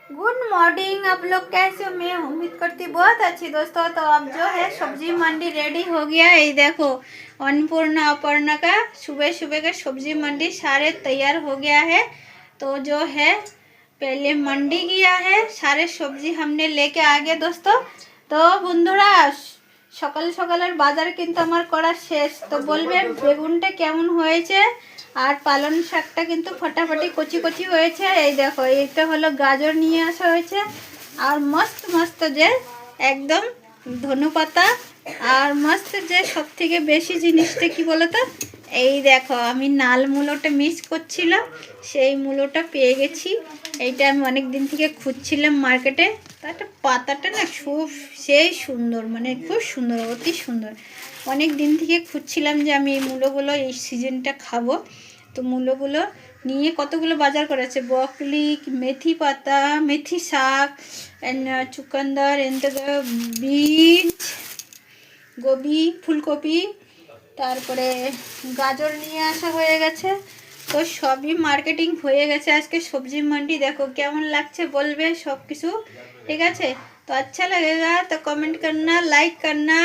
Good morning. आप लोग कैसे हो? मैं उम्मीद करती बहुत अच्छी दोस्तों। तो अब जो है सब्जी मंडी रेडी हो गया है। ये देखो अन्नपूर्णा अपर्णा का सुबह सुबह का सब्जी मंडी सारे तैयार हो गया है। तो जो है पहले मंडी गया है, सारे सब्जी हमने लेके आ गए दोस्तों। तो বন্ধুরা সকাল সকালের বাজার কিন্তু আমার করা শেষ। তো বলবেন বেগুনটা কেমন হয়েছে, আর পালং শাকটা কিন্তু ফটাফটি কচি কচি হয়েছে। এই দেখো এইটা হলো গাজর নিয়ে আসা হয়েছে, আর মস্ত মস্ত যে একদম ধনেপাতা, আর মস্ত যে সব থেকে বেশি জিনিসটা কি বলো তো, এই দেখো আমি নাল মূলোটা মিস করছিলাম, সেই মূলোটা পেয়ে গেছি। এইটা আমি অনেক দিন থেকে খুঁজছিলাম মার্কেটে। তারটা পাতাটা না খুব সেই সুন্দর, মানে খুব সুন্দর, অতি সুন্দর। অনেক দিন থেকে খুঁজছিলাম যে আমি এই মূলোগুলো এই সিজনটা খাবো। তো মূলোগুলো নিয়ে কতগুলো বাজার করেছে, ব্রকলি, মেথি পাতা, মেথি শাক, চুকান্দার, বিনস, গোবি, ফুলকপি, তারপরে গাজর নিয়ে আসা হয়ে গেছে। তো সবই মার্কেটিং হয়ে গেছে আজকে সবজি মান্ডি। দেখো কেমন লাগছে বলবে সব কিছু, ঠিক আছে? तो अच्छा लगेगा तो कमेंट करना, लाइक करना।